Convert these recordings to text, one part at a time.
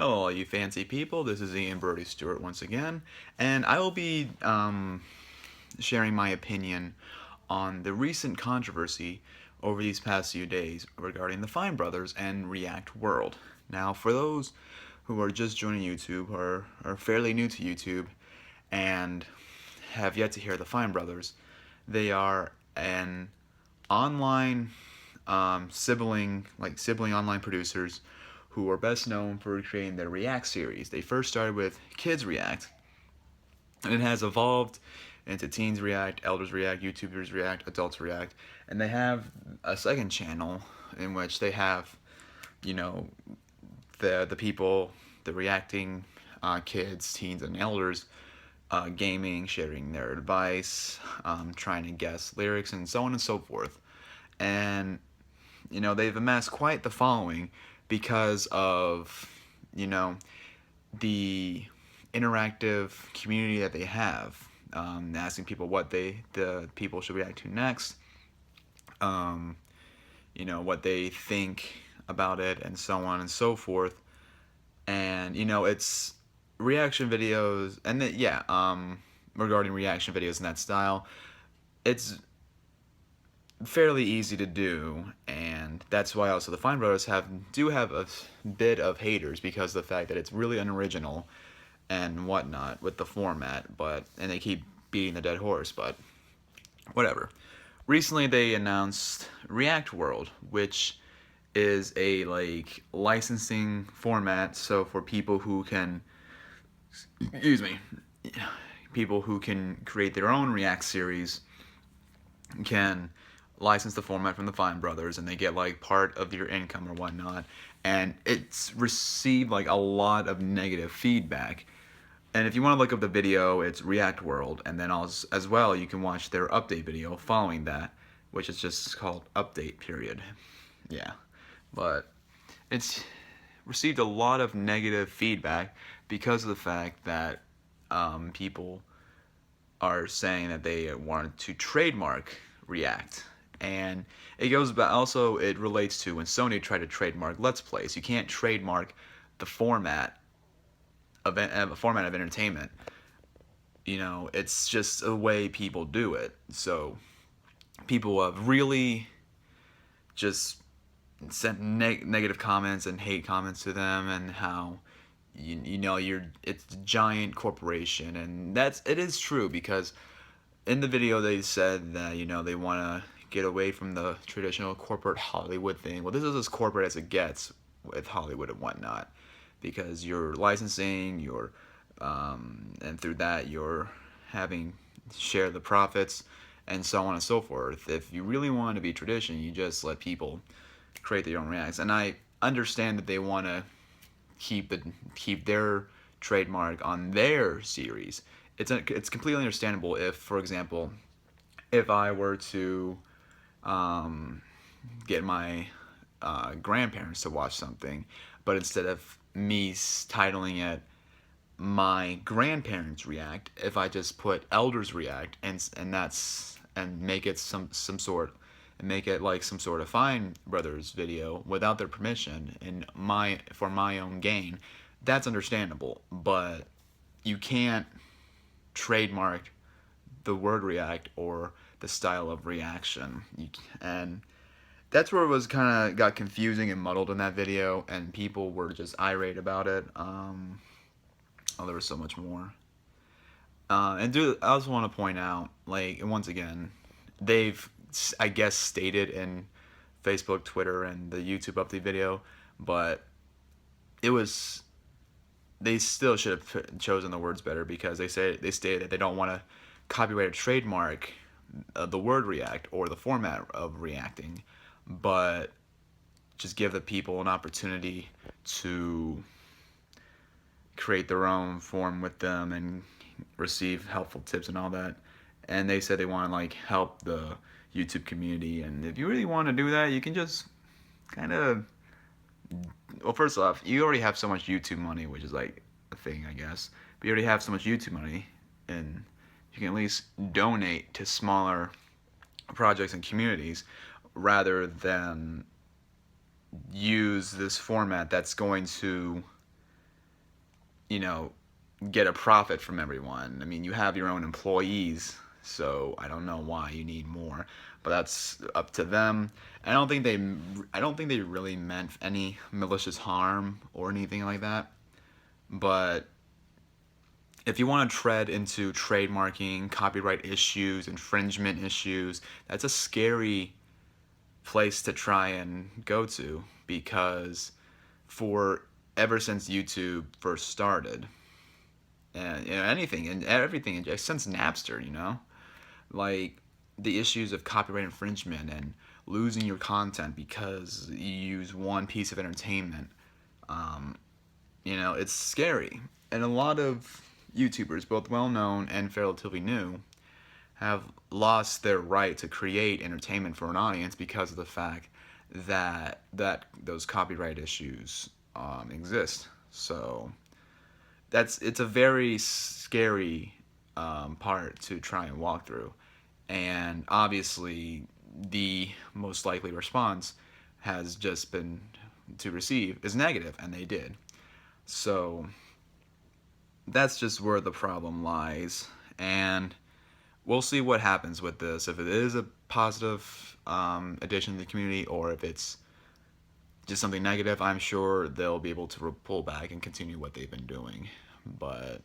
Hello, all you fancy people. This is Ian Brody Stewart once again, and I will be sharing my opinion on the recent controversy over these past few days regarding the Fine Brothers and React World. Now, for those who are just joining YouTube or are fairly new to YouTube and have yet to hear the Fine Brothers, they are an online sibling online producers who are best known for creating their React series. They first started with Kids React, and it has evolved into Teens React, Elders React, YouTubers React, Adults React, and they have a second channel in which they have, you know, the people, the reacting kids, teens, and elders, gaming, sharing their advice, trying to guess lyrics, and so on and so forth. And they've amassed quite the following because of the interactive community that they have, asking people what the people should react to next, what they think about it, and so on and so forth. And it's reaction videos, and regarding reaction videos in that style, it's fairly easy to do, and that's why also the Fine Brothers do have a bit of haters because of the fact that it's really unoriginal and whatnot with the format, and they keep beating the dead horse, but whatever. Recently they announced React World, which is a licensing format, so for people who can people who can create their own React series can license the format from the Fine Brothers, and they get part of your income or whatnot. And it's received a lot of negative feedback. And if you want to look up the video, it's React World, and then as well you can watch their update video following that, which is just called Update Period. Yeah, but it's received a lot of negative feedback because of the fact that people are saying that they wanted to trademark React. And it goes back, also it relates to when Sony tried to trademark Let's Plays. You can't trademark the format of entertainment. It's just a way people do it. So people have really just sent negative comments and hate comments to them, and how it's a giant corporation. And it is true, because in the video they said that they want to get away from the traditional corporate Hollywood thing. Well, this is as corporate as it gets with Hollywood and whatnot, because you're licensing, and through that you're having share the profits, and so on and so forth. If you really want to be tradition, you just let people create their own reacts. And I understand that they want to keep their trademark on their series. It's completely understandable if, for example, if I were to get my grandparents to watch something, but instead of me titling it My Grandparents React, if I just put Elders React and make it some sort of Fine Brothers video without their permission and for my own gain, that's understandable. But you can't trademark the word react or the style of reaction. And that's where it was kind of got confusing and muddled in that video, and people were just irate about it. There was so much more. I also want to point out, once again, they've, I guess, stated in Facebook, Twitter, and the YouTube update video, but they still should have chosen the words better, because they stated that they don't want to copyright or trademark the word react or the format of reacting, but just give the people an opportunity to create their own form with them and receive helpful tips and all that. And they said they want to help the YouTube community, and if you really want to do that, you can just kind of, well, first off, you already have so much YouTube money, which is a thing, I guess, but you already have so much YouTube money, and you can at least donate to smaller projects and communities rather than use this format that's going to you know, get a profit from everyone. I mean, you have your own employees, so I don't know why you need more, but that's up to them. I don't think they really meant any malicious harm or anything like that. But if you want to tread into trademarking, copyright issues, infringement issues, that's a scary place to try and go to, because for ever since YouTube first started, and anything and everything, and since Napster, like the issues of copyright infringement and losing your content because you use one piece of entertainment, um, it's scary. And a lot of YouTubers, both well known and relatively new, have lost their right to create entertainment for an audience because of the fact that those copyright issues exist. So it's a very scary part to try and walk through, and obviously the most likely response has just been to receive is negative, and they did. So that's just where the problem lies, and we'll see what happens with this. If it is a positive addition to the community, or if it's just something negative, I'm sure they'll be able to pull back and continue what they've been doing. But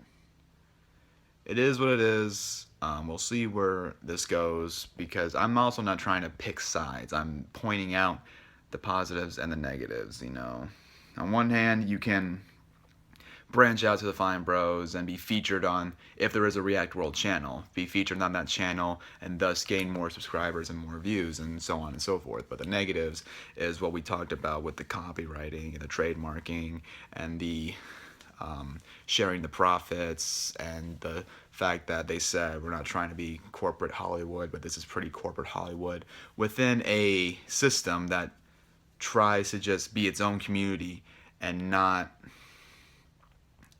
it is what it is. We'll see where this goes, because I'm also not trying to pick sides. I'm pointing out the positives and the negatives. On one hand, you can branch out to the Fine Bros and be featured on, if there is a React World channel, be featured on that channel and thus gain more subscribers and more views and so on and so forth. But the negatives is what we talked about with the copywriting and the trademarking and the sharing the profits, and the fact that they said we're not trying to be corporate Hollywood, but this is pretty corporate Hollywood within a system that tries to just be its own community and not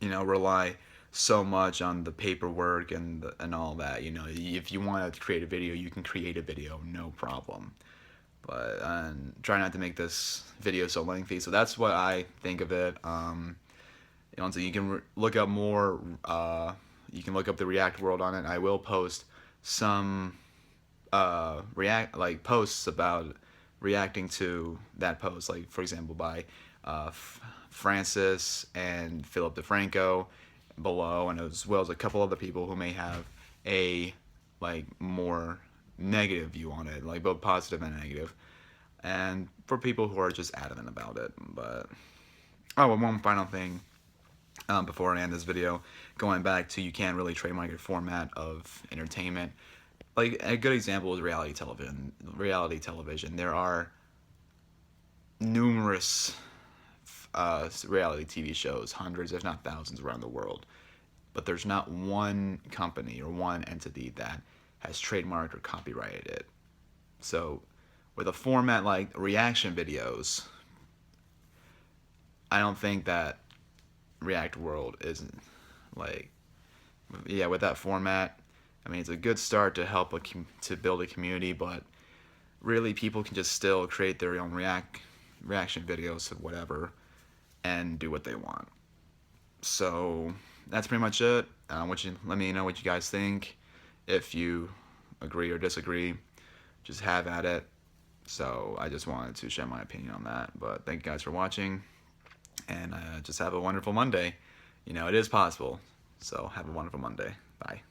rely so much on the paperwork and all that. If you want to create a video, you can create a video, no problem. But try not to make this video so lengthy. So that's what I think of it. So you can look up more. You can look up the React World on it. I will post some posts about reacting to that post, like for example by Francis and Philip DeFranco below, and as well as a couple other people who may have a more negative view on it, like both positive and negative, and for people who are just adamant about it. But and one final thing before I end this video, going back to, you can't really trademark your format of entertainment. Like a good example is reality television. There are numerous reality TV shows, hundreds if not thousands around the world, but there's not one company or one entity that has trademarked or copyrighted it. So with a format like reaction videos, I don't think that React World isn't with that format. I mean, it's a good start to help to build a community, but really people can just still create their own reaction videos to whatever and do what they want. So that's pretty much it. Let me know what you guys think. If you agree or disagree, just have at it. So I just wanted to share my opinion on that. But thank you guys for watching, and just have a wonderful Monday. It is possible. So have a wonderful Monday. Bye.